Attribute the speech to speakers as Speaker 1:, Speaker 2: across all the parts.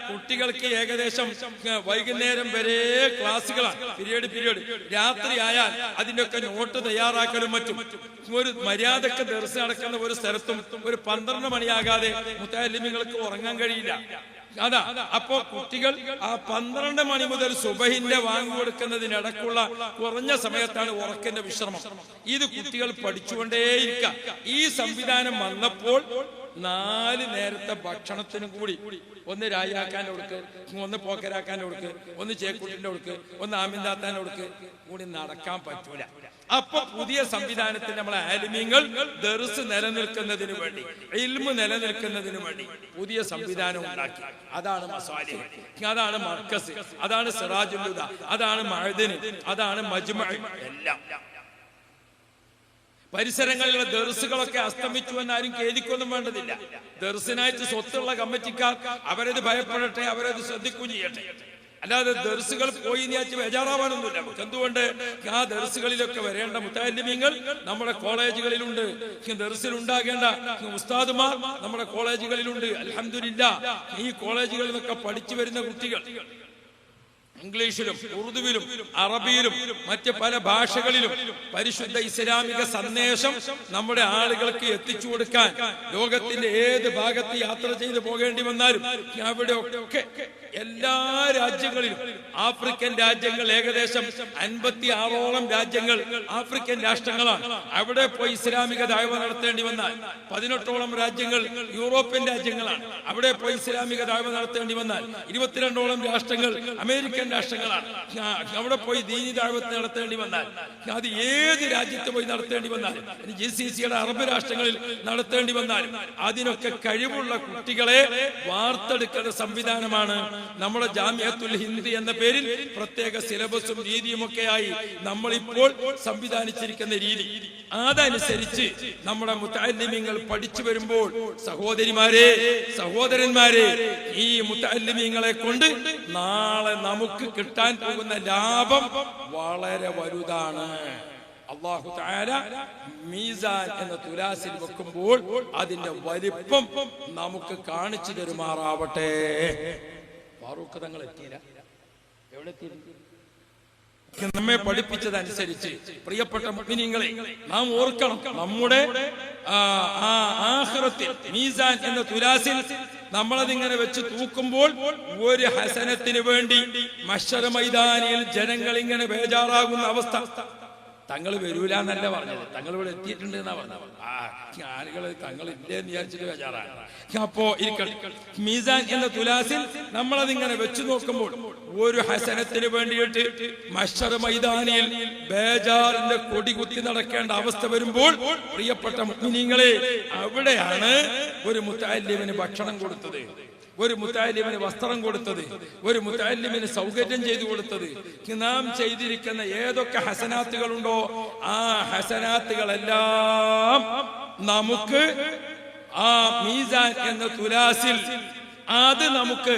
Speaker 1: കുട്ടികൾക്ക് ഏകദേശം വൈകുന്നേരം വരെ ക്ലാസ്സുകളാണ്, പീരീഡ്. രാത്രി ആയാൽ അതിൻ്റെയൊക്കെ നോട്ട് തയ്യാറാക്കലും മറ്റും. ഒരു മര്യാദക്ക് ദർസ് നടക്കുന്ന ഒരു സ്ഥലത്തും ഒരു 12 മണിയാകാതെ മുത്തഅല്ലിമീങ്ങൾക്ക് ഉറങ്ങാൻ കഴിയില്ല. അതാ അപ്പോ കുട്ടികൾ ആ 12 മണി മുതൽ സുബഹിന്റെ വാങ്ങി കൊടുക്കുന്നതിനിടക്കുള്ള കുറഞ്ഞ സമയത്താണ് ഉറക്കിന്റെ വിശ്രമം. ഇത് കുട്ടികൾ പഠിച്ചുകൊണ്ടേയിരിക്കുക. ഈ സംവിധാനം വന്നപ്പോൾ 4 നേരത്തെ ഭക്ഷണത്തിനും കൂടി ഒന്ന് രായാക്കാൻ കൊടുക്ക്, ഒന്ന് പോക്കരാക്കാൻ കൊടുക്ക്, ഒന്ന് ചേക്കുട്ടിന്റെ കൊടുക്ക്, ഒന്ന് ആമിന്താത്താൻ കൊടുക്ക് കൂടി നടക്കാൻ പറ്റൂല. അപ്പൊ പുതിയ സംവിധാനത്തിൽ നമ്മളെ ആലിമീങ്ങൾ ദർസ് നിലനിൽക്കുന്നതിന് വേണ്ടി, ഇൽമ് നിലനിൽക്കുന്നതിന് വേണ്ടി പുതിയ സംവിധാനം ഉണ്ടാക്കി. അതാണ് മസാലിഹ്, അതാണ് മർക്കസ്, അതാണ് സിറാജുൽ ഹുദ, അതാണ് മഅദിൻ, അതാണ് മജ്മഅ്. എല്ലാം പരിസരങ്ങളിലെ ദർസുകളൊക്കെ അസ്തമിച്ചു എന്നാരും ഖേദിക്കൊന്നും വേണ്ടതില്ല. ദർസിനായിട്ട് സ്വത്തുള്ള കമ്മിറ്റിക്കാർ അവരത് ഭയപ്പെടട്ടെ, അവരത് ശ്രദ്ധിക്കുകയും ചെയ്യട്ടെ. അല്ലാതെ ദർസുകൾ പോയി നീച്ച് ബേജാറാവാനൊന്നുമില്ല. എന്തുകൊണ്ട് ആ ദർസുകളിലൊക്കെ വരേണ്ട മുത്തഅല്ലിമീങ്ങൾ നമ്മുടെ കോളേജുകളിലുണ്ട്. ദർസിൽ ഉണ്ടാകേണ്ട ഉസ്താദുമാർ നമ്മുടെ കോളേജുകളിലുണ്ട്. അൽഹംദുലില്ലാഹ് ഈ കോളേജുകളിൽ നിന്നൊക്കെ പഠിച്ചു വരുന്ന കുട്ടികൾ ഇംഗ്ലീഷിലും ഉറുദുവിലും അറബിയിലും മറ്റ് പല ഭാഷകളിലും പരിശുദ്ധ ഇസ്ലാമിക സന്ദേശം നമ്മുടെ ആളുകൾക്ക് എത്തിച്ചു കൊടുക്കാൻ ലോകത്തിന്റെ ഏത് ഭാഗത്ത് യാത്ര ചെയ്ത് പോകേണ്ടി വന്നാലും അവിടെ ഒക്കെ എല്ലാ രാജ്യങ്ങളിലും, ആഫ്രിക്കൻ രാജ്യങ്ങൾ ഏകദേശം 56ഓളം രാജ്യങ്ങൾ ആഫ്രിക്കൻ രാഷ്ട്രങ്ങളാണ്. അവിടെ പോയി ഇസ്ലാമിക ദഅവ നടത്തേണ്ടി വന്നാൽ 18ഓളം രാജ്യങ്ങൾ യൂറോപ്യൻ രാജ്യങ്ങളാണ്. അവിടെ പോയി ഇസ്ലാമിക ദഅവ നടത്തേണ്ടി വന്നാൽ 22ഓളം രാഷ്ട്രങ്ങൾ അമേരിക്കൻ രാഷ്ട്രങ്ങളാണ്. അവിടെ പോയി ദീനി ദഅവത്ത് നടത്തേണ്ടി വന്നാൽ, അത് ഏത് രാജ്യത്ത് പോയി നടത്തേണ്ടി വന്നാലും, GCCയുടെ അറബ് രാഷ്ട്രങ്ങളിൽ നടത്തേണ്ടി വന്നാലും അതിനൊക്കെ കഴിവുള്ള കുട്ടികളെ വാർത്തെടുക്കുന്ന സംവിധാനമാണ് നമ്മുടെ ജാമിഅത്തുൽ ഹിന്ദ് എന്ന പേരിൽ പ്രത്യേക സിലബസും രീതിയും ഒക്കെയായി നമ്മളിപ്പോൾ സംവിധാനിച്ചിരിക്കുന്ന രീതി. അതനുസരിച്ച് നമ്മുടെ മുത്തഅല്ലിമീങ്ങൾ പഠിച്ചു വരുമ്പോൾ സഹോദരിമാരെ, സഹോദരന്മാരെ, ഈ മുത്തഅല്ലിമീങ്ങളെ കൊണ്ട് നാളെ നമുക്ക് കിട്ടാൻ പോകുന്ന ലാഭം വളരെ വലുതാണ്. അല്ലാഹു തആല മീസാൻ എന്ന തുലാസിൽ വെക്കുമ്പോൾ അതിന്റെ വലിപ്പം നമുക്ക് കാണിച്ചു തരുമാറാവട്ടെ. ഫാറൂഖ് തങ്ങൾ എത്തിയില്ല, എവിടെ എത്തിയിരുന്നു? നമ്മെ പഠിപ്പിച്ചതനുസരിച്ച് പ്രിയപ്പെട്ട മുഅ്മിനീങ്ങളെ നാം ഓർക്കണം, നമ്മുടെ ആഖിറത്തിൽ മീസാൻ എന്ന തുലാസിൽ നമ്മളതിങ്ങനെ വെച്ച് തൂക്കുമ്പോൾ ഒരു ഹസനത്തിന് വേണ്ടി മഹ്ശർ മൈതാനിയിൽ ജനങ്ങൾ ഇങ്ങനെ ബേജാറാകുന്ന അവസ്ഥ. തങ്ങൾ വരൂല എന്നല്ല പറഞ്ഞത്, തങ്ങൾ ഇവിടെ എത്തിയിട്ടുണ്ട് എന്നാ പറഞ്ഞത്. ആളുകൾ തങ്ങൾ ഇല്ലേന്ന് വിചാരിച്ചിട്ട് ബേജാറാണ്. അപ്പോ മീസാൻ എന്ന തുലാസിൽ നമ്മളതിങ്ങനെ വെച്ചു നോക്കുമ്പോൾ ഒരു ഹസനത്തിന് വേണ്ടിയിട്ട് മഹ്ശർ മൈതാനിയിൽ ബേജാറിന്റെ കൊടി കുത്തി നടക്കേണ്ട അവസ്ഥ വരുമ്പോൾ പ്രിയപ്പെട്ട മുഅ്മിനീങ്ങളെ, അവിടെയാണ് ഒരു മുത്തഅല്ലിമിന് ഭക്ഷണം കൊടുത്തത്, ഒരു മുത്തഅല്ലിമിന് വസ്ത്രം കൊടുത്തത്, ഒരു മുത്തഅല്ലിമിന് സൗകര്യം ചെയ്തു കൊടുത്തത്. നാം ചെയ്തിരിക്കുന്ന ഏതൊക്കെ ഹസനാത്തുകളുണ്ടോ ആ ഹസനാത്തുകളെല്ലാം നമുക്ക് ആ മീസാൻ എന്ന തുലാസിൽ അത് നമുക്ക്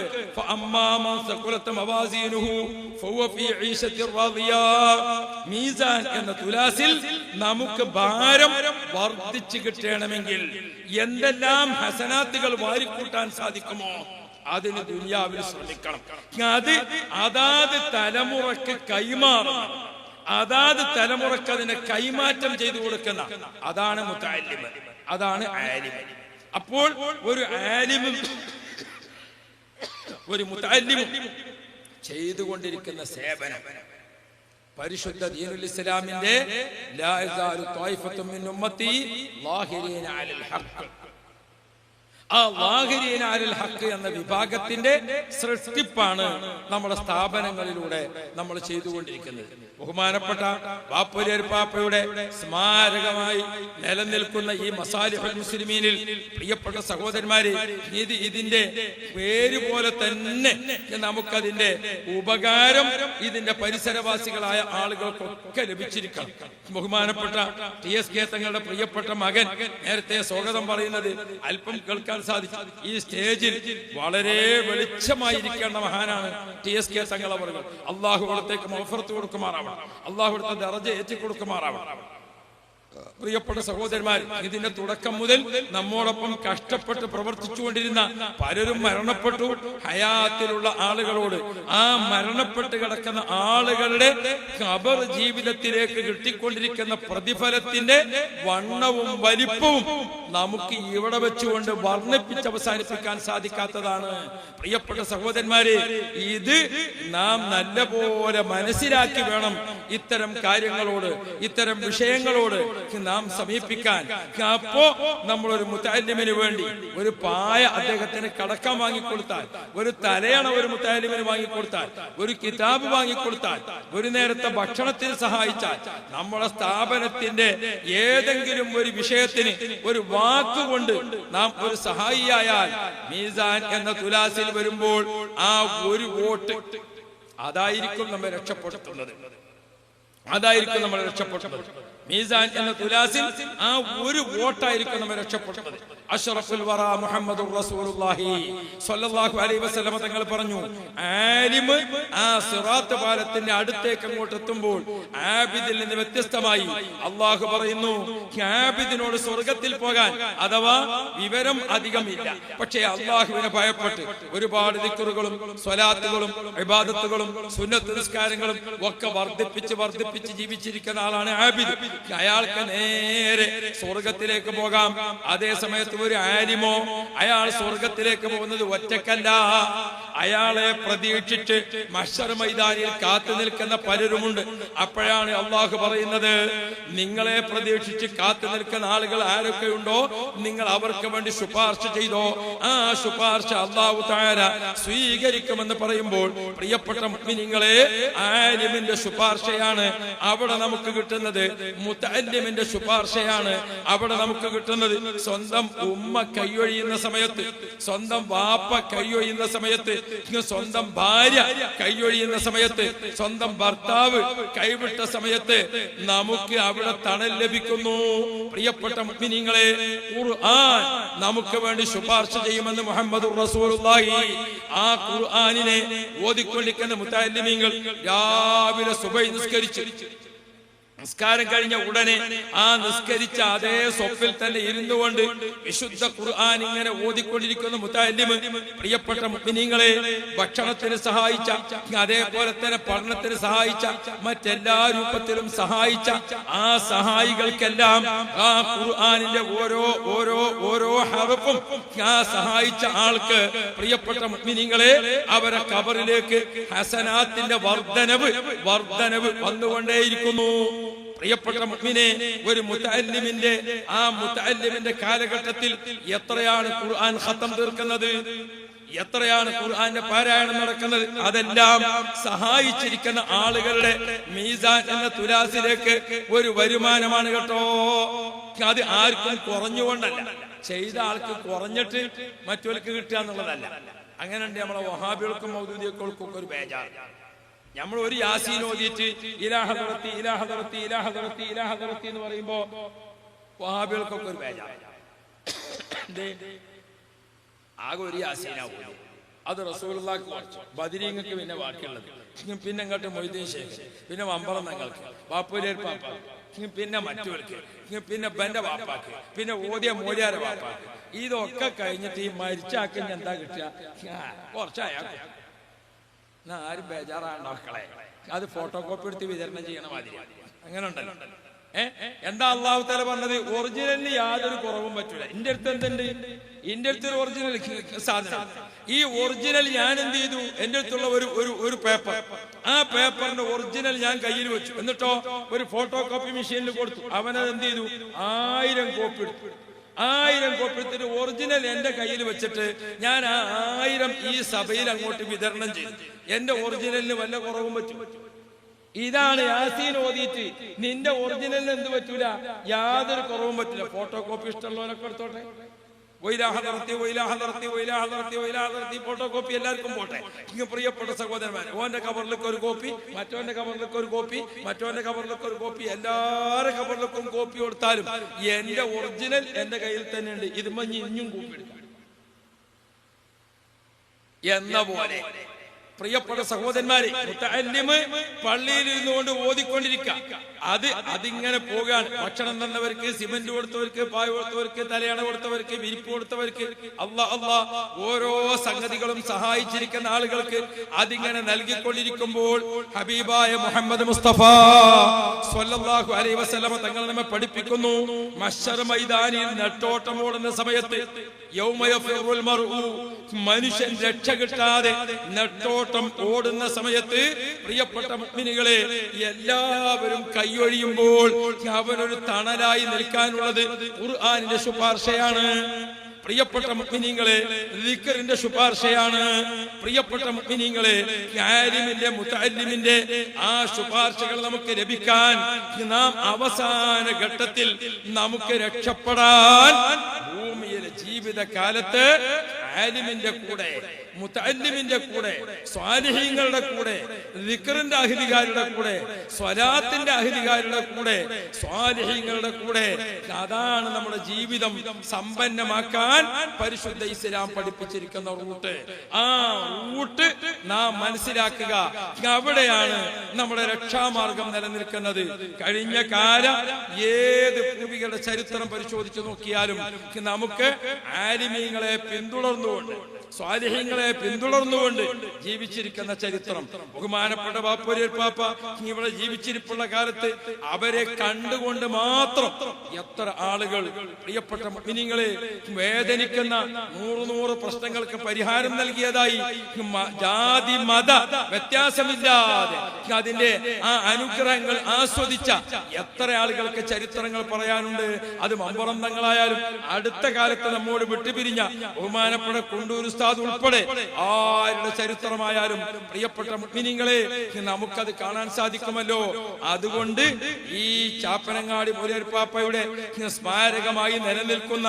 Speaker 1: മീസാൻ എന്ന തുലാസിൽ നമുക്ക് ഭാരം വർദ്ധിച്ചു കിട്ടണമെങ്കിൽ എന്തെല്ലാം ഹസനാത്തുകൾ വാരിക്കൂട്ടാൻ സാധിക്കുമോ അതിന് ദുനിയാവിൽ ശ്രമിക്കണം. അത് അതാത് തലമുറക്ക് കൈമാറണം, അതാത് തലമുറക്ക് അതിനെ കൈമാറ്റം ചെയ്തു കൊടുക്കുന്ന അതാണ് മുത്തഅല്ലിം, അതാണ് ആലിം. അപ്പോൾ ഒരു ആലിമും ഒരു മുതഅല്ലിമും ചെയ്തുകൊണ്ടിരിക്കുന്ന സേവനം പരിശുദ്ധ ദീനുൽ ഇസ്ലാമിന്റെ ലാ യസാലു ത്വായിഫത്തും മിൻ ഉമ്മത്തി ളാഹിരീന അലൽ ഹഖ്, ആ ളാഹിരീന അലൽ ഹഖ് എന്ന വിഭാഗത്തിന്റെ സൃഷ്ടിപ്പാണ് നമ്മുടെ സ്ഥാപനങ്ങളിലൂടെ നമ്മൾ ചെയ്തുകൊണ്ടിരിക്കുന്നത്. ബഹുമാനപ്പെട്ട ബാപ്പുലിയർ പാപ്പയുടെ സ്മാരകമായി നിലനിൽക്കുന്ന ഈ മസാലിഹുൽ മുസ്ലിമീനിൽ പ്രിയപ്പെട്ട സഹോദരന്മാരെ, ഇതിന്റെ പേര് പോലെ തന്നെ നമുക്കതിന്റെ ഉപകാരം ഇതിന്റെ പരിസരവാസികളായ ആളുകൾക്കൊക്കെ ലഭിച്ചിരിക്കണം. ബഹുമാനപ്പെട്ട TSK തങ്ങളുടെ പ്രിയപ്പെട്ട മകൻ നേരത്തെ സ്വാഗതം പറയുന്നത് അല്പം കേൾക്കാൻ സാധിച്ചു. ഈ സ്റ്റേജിൽ വളരെ വെളിച്ചമായിരിക്കേണ്ട മഹാനാണ് TSK തങ്ങൾ അവർ. അള്ളാഹു അവിടത്തേക്ക് മഗ്ഫിറത്ത് കൊടുക്കുമാറാവണം, അള്ളാഹു അവിടുത്തെ ദറജ ഏറ്റി കൊടുക്കുമാറാവണം. പ്രിയപ്പെട്ട സഹോദരന്മാർ, ഇതിന്റെ തുടക്കം മുതൽ നമ്മോടൊപ്പം കഷ്ടപ്പെട്ട് പ്രവർത്തിച്ചുകൊണ്ടിരുന്ന പലരും മരണപ്പെട്ടു. ഹയാത്തിലുള്ള ആളുകളോട് ആ മരണപ്പെട്ട് കിടക്കുന്ന ആളുകളുടെ ഖബർ ജീവിതത്തിലേക്ക് കിട്ടിക്കൊണ്ടിരിക്കുന്ന പ്രതിഫലത്തിന്റെ വണ്ണവും വലിപ്പവും നമുക്ക് ഇവിടെ വെച്ചുകൊണ്ട് വർണ്ണിപ്പിച്ച് അവസാനിപ്പിക്കാൻ സാധിക്കാത്തതാണ്. പ്രിയപ്പെട്ട സഹോദരന്മാരെ, ഇത് നാം നല്ലപോലെ മനസ്സിലാക്കി വേണം ഇത്തരം കാര്യങ്ങളോട്, ഇത്തരം വിഷയങ്ങളോട് നാം സമീപിക്കാൻ. അപ്പോ നമ്മളൊരു മുത്തഅല്ലിമിന് വേണ്ടി ഒരു പായ അദ്ദേഹത്തിന് കടക്കാൻ വാങ്ങിക്കൊടുത്താൽ, ഒരു തലയണ ഒരു മുത്തഅല്ലിമിന് വാങ്ങിക്കൊടുത്താൽ, ഒരു കിതാബ് വാങ്ങിക്കൊടുത്താൽ, ഒരു നേരത്തെ ഭക്ഷണത്തിന് സഹായിച്ചാൽ, നമ്മുടെ സ്ഥാപനത്തിന്റെ ഏതെങ്കിലും ഒരു വിഷയത്തിന് ഒരു വാക്കുകൊണ്ട് നാം ഒരു സഹായിയായാൽ, മീസാൻ എന്ന തുലാസിൽ വരുമ്പോൾ ആ ഒരു വോട്ട് അതായിരിക്കും നമ്മെ രക്ഷപ്പെടുത്തുന്നത്. അതായിരിക്കും നമ്മൾ രക്ഷപ്പെടുന്നത്. മീസാൻ എന്ന തുലാസിൽ ആ ഒരു വോട്ടായിരിക്കും നമ്മെ രക്ഷപ്പെടുന്നത്. അഷ്റഫുൽ വറ മുഹമ്മദുർ റസൂലുള്ളാഹി സ്വല്ലല്ലാഹു അലൈഹി വസല്ലം തങ്ങൾ പറഞ്ഞു, ആലിമ് ആ സിറാത്ത് പാലത്തിന്റെ അടുത്തേക്ക് അങ്ങോട്ട് എത്തുമ്പോൾ ആബിദിൽ നിന്ന് വ്യത്യസ്തമായി അള്ളാഹു പറയുന്നു, ആബിദിനോട് സ്വർഗത്തിൽ പോകാൻ അഥവാ വിവരം അധികമില്ല, പക്ഷേ അള്ളാഹുവിനെ ഭയപ്പെട്ട് ഒരുപാട് ദിക്റുകളും സ്വലാത്തുകളും ഇബാദത്തുകളും സുന്നത്ത് നിസ്കാരങ്ങളും ഒക്കെ വർദ്ധിപ്പിച്ച് ജീവിച്ചിരിക്കുന്ന ആളാണ് ആബിദ്. അയാൾക്ക് നേരെ സ്വർഗത്തിലേക്ക് പോകാം. അതേ സമയത്ത് ഒരു ആലിമോ അയാൾ സ്വർഗത്തിലേക്ക് പോകുന്നത് ഒറ്റക്കല്ല, അയാളെ പ്രതീക്ഷിച്ച് മഹ്ശർ മൈതാനിൽ കാത്തു നിൽക്കുന്ന പലരുമുണ്ട്. അപ്പോഴാണ് അള്ളാഹു പറയുന്നത്, നിങ്ങളെ പ്രതീക്ഷിച്ച് കാത്തു നിൽക്കുന്ന ആളുകൾ ആരൊക്കെയുണ്ടോ നിങ്ങൾ അവർക്ക് വേണ്ടി ശുപാർശ ചെയ്തോ, ആ ശുപാർശ അല്ലാഹു തആല സ്വീകരിക്കുമെന്ന് പറയുമ്പോൾ പ്രിയപ്പെട്ട മുഅ്മിനീങ്ങളെ, ആലിമിന്റെ ശുപാർശയാണ് അവിടെ നമുക്ക് കിട്ടുന്നത്, മുതഅല്ലിമിന്റെ ശുപാർശയാണ് അവിടെ നമുക്ക് കിട്ടുന്നത്. സ്വന്തം ഉമ്മ കൈയൊഴിയുന്ന സമയത്ത്, സ്വന്തം വാപ്പ കൈയൊഴിയുന്ന സമയത്ത്, സ്വന്തം ഭാര്യ കൈയൊഴിയുന്ന സമയത്ത്, സ്വന്തം ഭർത്താവ് കൈവിട്ട സമയത്ത് നമുക്ക് അവിടെ തണൽ ലഭിക്കുന്നു. പ്രിയപ്പെട്ട മുഅ്മിനീങ്ങളെ, ഖുർആൻ നമുക്ക് വേണ്ടി ശുപാർശ ചെയ്യുമെന്ന് മുഹമ്മദുർ റസൂലുള്ളാഹി. ആ ഖുർആനിനെ ഓതിക്കൊണ്ടിരിക്കുന്ന മുതഅല്ലിമീങ്ങൾ രാവിലെ സുബഹി നിസ്കരിച്ച് നിസ്കാരം കഴിഞ്ഞ ഉടനെ ആ നിസ്കരിച്ച അതേ സ്വപ്പിൽ തന്നെ ഇരുന്നു കൊണ്ട് വിശുദ്ധ ഖുർആൻ ഇങ്ങനെ ഓതിക്കൊണ്ടിരിക്കുന്ന മുതഅല്ലിമ്. പ്രിയപ്പെട്ട മുഅ്മിനീങ്ങളെ, ഭക്ഷണത്തിന് സഹായിച്ച, അതേപോലെ തന്നെ പഠനത്തിന് സഹായിച്ച, മറ്റെല്ലാ രൂപത്തിലും സഹായിച്ച ആ സഹായികൾക്കെല്ലാം ആ ഖുർആനിന്റെ ഓരോ ഹർഫും ആ സഹായിച്ച ആൾക്ക് പ്രിയപ്പെട്ട മുഅ്മിനീങ്ങളെ അവരെ ഖബറിലേക്ക് ഹസനാത്തിന്റെ വർദ്ധനവ് വന്നുകൊണ്ടേയിരിക്കുന്നു. പ്രിയപ്പെട്ട മുഅ്മിനെ, ഒരു മുതഅല്ലിമിന്റെ കാലഘട്ടത്തിൽ എത്രയാണ് ഖുർആൻ ഖത്തം തീർക്കുന്നത്, എത്രയാണ് ഖുർആന്റെ പാരായണം നടക്കുന്നത്, അതെല്ലാം സഹായിച്ചിരിക്കുന്ന ആളുകളുടെ മീസാൻ എന്ന തുലാസിലേക്ക് ഒരു വരുമാനമാണ് കേട്ടോ. അത് ആർക്കും കുറഞ്ഞുകൊണ്ടല്ല, ചെയ്ത ആൾക്ക് കുറഞ്ഞിട്ട് മറ്റവർക്ക് കിട്ടുക എന്നുള്ളതല്ല. അങ്ങനെയുണ്ട് നമ്മളെ വഹാബികൾക്കും മൗദൂദികൾക്കും ഒരു ബേജാർ. നമ്മൾ ഒരു യാസീൻ ഓതിയിട്ട് ഇലാഹ നടത്തി എന്ന് പറയുമ്പോ വഹാബികൾക്കൊക്കെ ഒരു ബേജാർ. ആകെ ഒരു യാസീനാവും, അത് റസൂലുള്ളാഹിക്ക് കുറച്ചു, ബദരീങ്ങൾക്ക് പിന്നെ ബാക്കിയുള്ളത്, പിന്നെ അങ്ങോട്ട് മൊയ്തീൻ ശേഖ്, പിന്നെ വമ്പളം തങ്ങൾക്ക്, ബാപ്പൂലേർ പാപ്പാക്ക്, പിന്നെ മറ്റവർക്ക്, പിന്നെ ബന്റെ വാപ്പാക്ക്, പിന്നെ ഓതിയ മോലിയാരെ വാപ്പാക്ക്. ഇതൊക്കെ കഴിഞ്ഞിട്ട് ഈ മരിച്ചാക്കിന് എന്താ കിട്ടുക? കുറച്ചായാക്കും. ആരും ബേജാറാണ് മക്കളെ, അത് ഫോട്ടോ കോപ്പി എടുത്ത് വിതരണം ചെയ്യണ മാതിരി അങ്ങനെ ഉണ്ടല്ലോ. എന്താ അല്ലാഹു തആല പറഞ്ഞത്? ഒറിജിനലിന് യാതൊരു കുറവും പറ്റൂല. എന്റെ അടുത്ത് എന്തുണ്ട്? എന്റെ അടുത്തൊരു ഒറിജിനൽ സാധനം. ഈ ഒറിജിനൽ ഞാൻ എന്ത് ചെയ്തു? എന്റെ അടുത്തുള്ള ഒരു പേപ്പർ, ആ പേപ്പറിന്റെ ഒറിജിനൽ ഞാൻ കയ്യിൽ വെച്ചു, എന്നിട്ടോ ഒരു ഫോട്ടോ കോപ്പി മെഷീനിൽ കൊടുത്തു. അവനത് എന്ത് ചെയ്തു? 1000 കോപ്പി എടുത്തു. 1000 കോപ്പി എടുത്തിട്ട് ഒറിജിനൽ എന്റെ കയ്യിൽ വെച്ചിട്ട് ഞാൻ ആ 1000 ഈ സഭയിൽ അങ്ങോട്ട് വിതരണം ചെയ്തു. എന്റെ ഒറിജിനലിന് വല്ല കുറവും പറ്റും? ഇതാണ് യാസീൻ ഓതിയിട്ട് നിന്റെ ഒറിജിനലിന് എന്ത് പറ്റൂല? യാതൊരു കുറവും പറ്റില്ല. ഫോട്ടോ കോപ്പി ഇഷ്ടമുള്ളവരൊക്കെ എടുത്തോട്ടെ. ഫോട്ടോ കോപ്പി എല്ലാവർക്കും പോട്ടെ. ഇങ്ങ് പ്രിയപ്പെട്ട സഹോദരന്മാരെ, ഓന്റെ കവറിലേക്ക് ഒരു കോപ്പി, മറ്റോന്റെ കവറിലേക്ക് ഒരു കോപ്പി, മറ്റോന്റെ കവറിലേക്ക് ഒരു കോപ്പി, എല്ലാവരുടെ കവറിലേക്കും കോപ്പി കൊടുത്താലും എന്റെ ഒറിജിനൽ എന്റെ കയ്യിൽ തന്നെ ഉണ്ട്. ഇത് ഇനിയും കോപ്പി എടുക്കാം എന്ന പോലെ പ്രിയപ്പെട്ട സഹോദരന്മാരെ, മുതഅല്ലിമ് പള്ളിയിൽ ഇരുന്നുകൊണ്ട് ഓതിക്കൊണ്ടിരിക്കുക, അതിങ്ങനെ പോകാൻ ഭക്ഷണം തന്നവർക്ക്, സിമന്റ് കൊടുത്തവർക്ക്, പായ കൊടുത്തവർക്ക്, തലയണ കൊടുത്തവർക്ക്, വിരിപ്പ് കൊടുത്തവർക്ക്, അല്ലാ ഓരോ സംഗതികളും സഹായിച്ചിരിക്കുന്ന ആളുകൾക്ക് അതിങ്ങനെ നൽകിക്കൊണ്ടിരിക്കുമ്പോൾ ഹബീബായ മുഹമ്മദ് മുസ്തഫ സ്വല്ലല്ലാഹു അലൈഹി വസല്ലം തങ്ങൾ നമ്മെ പഠിപ്പിക്കുന്നു, മഹ്ശർ മൈതാനിൽ നെട്ടോട്ടം ഓടുന്ന സമയത്ത്, യൗമ യഫിറുൽ മർഉ, മനുഷ്യൻ രക്ഷ കിട്ടാതെ നെട്ടോട്ടം ഓടുന്ന സമയത്ത്, പ്രിയപ്പെട്ട മുഅ്മിനീകളെ, എല്ലാവരും കൈയൊഴിയുമ്പോൾ അവനൊരു തണലായി നിൽക്കാനുള്ളത് ഖുർആനിന്റെ ശുപാർശയാണ്. പ്രിയപ്പെട്ട മുഅ്മിനീങ്ങളെ, ദിക്റിന്റെ ശുപാർശയാണ്. പ്രിയപ്പെട്ട മുഅ്മിനീങ്ങളെ, ആലിമിന്റെ മുതഅല്ലിമിന്റെ ആ ശുപാർശകൾ നമുക്ക് ലഭിക്കാൻ, നാം അവസാന ഘട്ടത്തിൽ നമുക്ക് രക്ഷപ്പെടാൻ ഭൂമിയിലെ ജീവിതകാലത്ത് ആലിമിന്റെ കൂടെ, മുതഅല്ലിമിന്റെ കൂടെ, സ്വാലിഹീങ്ങളുടെ കൂടെ, ദിക്റിന്റെ അഹ്ലികാരുടെ കൂടെ, സ്വലാത്തിന്റെ അഹ്ലികാരുടെ കൂടെ, സ്വാലിഹീങ്ങളുടെ കൂടെ, അതാണ് നമ്മുടെ ജീവിതം സമ്പന്നമാക്കാൻ പരിശുദ്ധ ഇസ്ലാം പഠിപ്പിച്ചിരിക്കുന്ന റൂട്ട്. ആ റൂട്ട് നാം മനസ്സിലാക്കുക. അവിടെയാണ് നമ്മുടെ രക്ഷാമാർഗം നിലനിൽക്കുന്നത്. കഴിഞ്ഞ കാലം ഏത് പൂർവികളുടെ ചരിത്രം പരിശോധിച്ചു നോക്കിയാലും നമുക്ക് ആലിമീങ്ങളെ പിന്തുടർന്നുകൊണ്ട്, സ്വാലിഹീങ്ങളെ പിന്തുടർന്നുകൊണ്ട് ജീവിച്ചിരിക്കുന്ന ചരിത്രം. ബഹുമാനപ്പെട്ട ബാപ്പൂരിയർ പാപ്പ ഇവിടെ ജീവിച്ചിരിപ്പുള്ള കാലത്ത് അവരെ കണ്ടുകൊണ്ട് മാത്രം എത്ര ആളുകൾ, പ്രിയപ്പെട്ട മുഅ്മിനീങ്ങളെ, വേദനിക്കുന്ന 100 പ്രശ്നങ്ങൾക്ക് പരിഹാരം നൽകിയതായി, ജാതി മത വ്യത്യാസമില്ലാതെ അതിന്റെ ആ അനുഗ്രഹങ്ങൾ ആസ്വദിച്ച എത്ര ആളുകൾക്ക് ചരിത്രങ്ങൾ പറയാനുണ്ട്. അത് മമ്പുറം തങ്ങളായാലും അടുത്ത കാലത്ത് നമ്മോട് വിട്ടുപിരിഞ്ഞ ബഹുമാനപ്പെട്ട കുണ്ടൂർ ഉസ്താദ് ഉൾപ്പെടെ ആരുടെ ചരിത്രമായാലും, പ്രിയപ്പെട്ട മുഅ്മിനീങ്ങളെ, നമുക്കത് കാണാൻ സാധിക്കുമല്ലോ. അതുകൊണ്ട് ഈ ചാപ്പനങ്ങാടി മൂലർ പാപ്പയുടെ സ്മാരകമായി നിലനിൽക്കുന്ന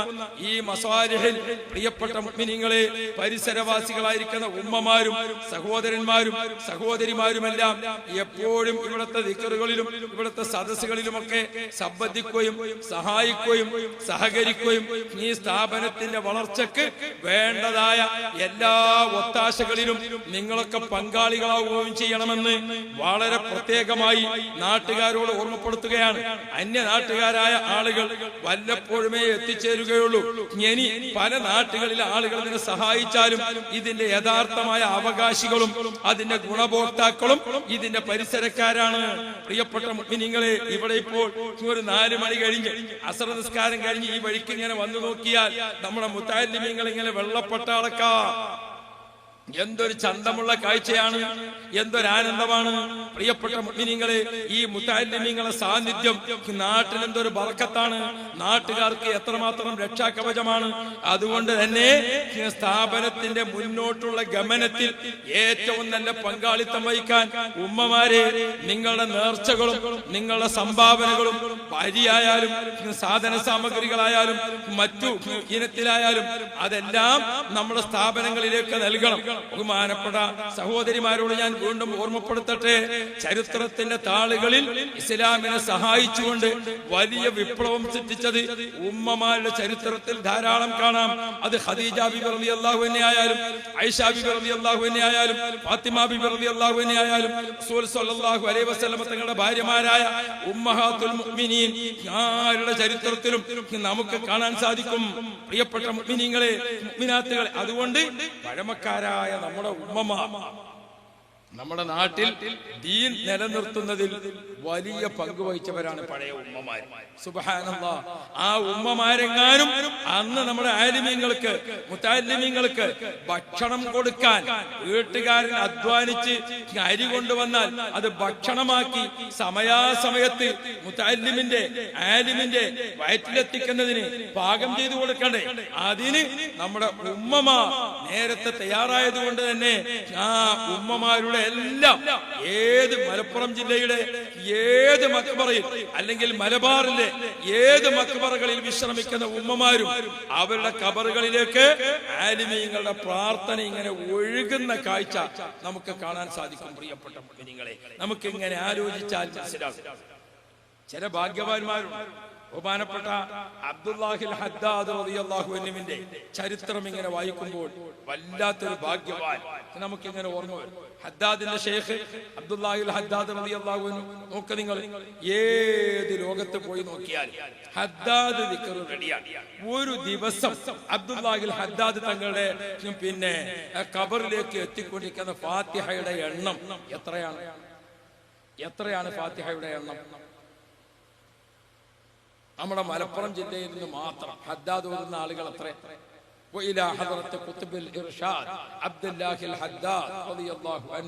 Speaker 1: ഈ മസ്വാലിഹിൽ, പ്രിയപ്പെട്ട മുഅ്മിനീങ്ങളെ, പരിസരവാസികളായിരിക്കുന്ന ഉമ്മമാരും സഹോദരന്മാരും സഹോദരിമാരുമെല്ലാം എപ്പോഴും ഇവിടുത്തെ ദിക്റുകളിലും ഇവിടുത്തെ സദസ്സുകളിലുമൊക്കെ സംബന്ധിക്കുകയും സഹായിക്കുകയും സഹകരിക്കുകയും ഈ സ്ഥാപനത്തിന്റെ വളർച്ചയ്ക്ക് വേണ്ടതായ എല്ലാ ഒത്താശകളിലും നിങ്ങളൊക്കെ പങ്കാളികളാവുകയും ചെയ്യണമെന്ന് വളരെ പ്രത്യേകമായി നാട്ടുകാരോട് ഓർമ്മപ്പെടുത്തുകയാണ്. അന്യ നാട്ടുകാരായ ആളുകൾ വല്ലപ്പോഴുമേ എത്തിച്ചേരുകയുള്ളൂ. ഇനി പല നാട്ടുകളിലെ ആളുകൾ ഇതിനെ സഹായിച്ചാലും ഇതിന്റെ യഥാർത്ഥമായ അവകാശികളും അതിന്റെ ഗുണഭോക്താക്കളും ഇതിന്റെ പരിസരക്കാരാണ്. പ്രിയപ്പെട്ട മുഅ്മിനീങ്ങളെ, ഇവിടെ ഇപ്പോൾ ഒരു 4 മണി കഴിഞ്ഞ് അസ്ർ നിസ്കാരം കഴിഞ്ഞ് ഈ വഴിക്ക് ഇങ്ങനെ വന്നു നോക്കിയാൽ നമ്മുടെ മുതഅല്ലിമീങ്ങൾ ഇങ്ങനെ വെള്ളപ്പട്ടാളക്കാ, എന്തൊരു ചന്തമുള്ള കാഴ്ചയാണ്, എന്തൊരാനന്ദമാണ്. പ്രിയപ്പെട്ട മുഅ്മിനീങ്ങളെ, ഈ മുതഅല്ലിമീങ്ങളെ സാന്നിധ്യം നാട്ടിൽ എന്തൊരു ബർക്കത്താണ്, നാട്ടുകാർക്ക് എത്രമാത്രം രക്ഷാകവചമാണ്. അതുകൊണ്ട് തന്നെ സ്ഥാപനത്തിന്റെ മുന്നോട്ടുള്ള ഗമനത്തിൽ ഏറ്റവും നല്ല പങ്കാളിത്തം വഹിക്കാൻ ഉമ്മമാരെ, നിങ്ങളുടെ നേർച്ചകളും നിങ്ങളുടെ സംഭാവനകളും, അരിയായാലും സാധന സാമഗ്രികളായാലും മറ്റു ഇനത്തിലായാലും അതെല്ലാം നമ്മുടെ സ്ഥാപനങ്ങളിലേക്ക് നൽകണം. ബഹുമാനപ്പെട്ട സഹോദരിമാരോട് ഞാൻ വീണ്ടും ഓർമ്മപ്പെടുത്തട്ടെ, ചരിത്രത്തിന്റെ താളുകളിൽ ഇസ്ലാമിനെ സഹായിച്ചുകൊണ്ട് വലിയ വിപ്ലവം സൃഷ്ടിച്ചത് ഉമ്മമാരുടെ ചരിത്രത്തിൽ ധാരാളം കാണാം. അത് ഖദീജ ബിബി റളിയല്ലാഹു അൻഹ ആയാലും, ആയിഷ ബിബി റളിയല്ലാഹു അൻഹ ആയാലും, ഫാത്തിമ ബിബി റളിയല്ലാഹു അൻഹ ആയാലും, റസൂൽ സ്വല്ലല്ലാഹു അലൈഹി വസല്ലം തങ്ങളുടെ ഭാര്യമാരായ ഉമ്മഹാത്തുൽ മുഅ്മിനീൻ ആരുടെ ചരിത്രത്തിലും നമുക്ക് കാണാൻ സാധിക്കും. പ്രിയപ്പെട്ട മുഅ്മിനീങ്ങളെ, മുഅ്മിനാത്തുകളെ, അതുകൊണ്ട് പഴമക്കാരായ നമ്മുടെ ഉമ്മമാർ നമ്മുടെ നാട്ടിൽ ദീൻ നിലനിർത്തുന്നതിൽ വലിയ പങ്ക് വഹിച്ചവരാണ് പഴയ ഉമ്മമാർ. സുബ്ഹാനല്ലാഹ്, ആ ഉമ്മമാരെങ്ങാനും അന്ന് നമ്മുടെ ആലിമീങ്ങൾക്ക് മുതഅല്ലിമീങ്ങൾക്ക് ഭക്ഷണം കൊടുക്കാൻ വീട്ടുകാരൻ അധ്വാനിച്ച് അരി കൊണ്ടുവന്നാൽ അത് ഭക്ഷണമാക്കി സമയാസമയത്ത് മുതഅല്ലിമിന്റെ ആലിമിന്റെ വയറ്റിലെത്തിക്കുന്നതിന് പാകം ചെയ്തു കൊടുക്കണ്ടേ, അതിന് നമ്മുടെ ഉമ്മമാർ നേരത്തെ തയ്യാറായതുകൊണ്ട് തന്നെ ആ ഉമ്മമാരുടെ എല്ലാം ഏത് മലപ്പുറം ജില്ലയുടെ ഏത് മക്ബറയിൽ അല്ലെങ്കിൽ മലബാറിലെ ഏത് മക്ബറകളിൽ വിശ്രമിക്കുന്ന ഉമ്മമാരും അവരുടെ ഖബറുകളിലേക്ക് ആലിമീങ്ങളുടെ പ്രാർത്ഥന ഇങ്ങനെ ഒഴുകുന്ന കാഴ്ച നമുക്ക് കാണാൻ സാധിക്കും. പ്രിയപ്പെട്ട മുഅ്മിനീങ്ങളെ, നമുക്ക് ഇങ്ങനെ ആലോചിച്ചാൽ മനസ്സിലാകും. ചില ഭാഗ്യവാന്മാരുണ്ട്, ബഹുമാനപ്പെട്ട അബ്ദുല്ലാഹിൽ ഹദ്ദാദ് റളിയല്ലാഹു അൻഹുവിന്റെ ചരിത്രം ഇങ്ങനെ വായിക്കുമ്പോൾ വല്ലാത്തൊരു ഭാഗ്യവാൻ നമുക്കിങ്ങനെ ഓർമ്മ വരും. ഹദ്ദാദിന്റെ ഷെയ്ഖ് അബ്ദുല്ലാഹിൽ ഹദ്ദാദ് റളിയല്ലാഹു അൻഹു നോക്ക് നിങ്ങൾ, ഏത് ലോകത്ത് പോയി നോക്കിയാൽ ഹദ്ദാദ് ദിക്ർ റെഡിയാണ്. ഒരു ദിവസം അബ്ദുല്ലാഹിൽ ഹദ്ദാദ് തങ്ങളുടെ പിന്നെ ഖബറിലേക്ക് എത്തിക്കൊണ്ടിരിക്കുന്ന ഫാത്തിഹയുടെ എണ്ണം എത്രയാണ് ഫാത്തിഹയുടെ എണ്ണം? നമ്മുടെ മലപ്പുറം ജില്ലയിൽ നിന്ന് മാത്രം ഹദ്ദാദ് ഓതുന്ന ആളുകൾ എത്ര? وإلى حضرة قطب الإرشاد عبد الله الحداد رضي الله عنه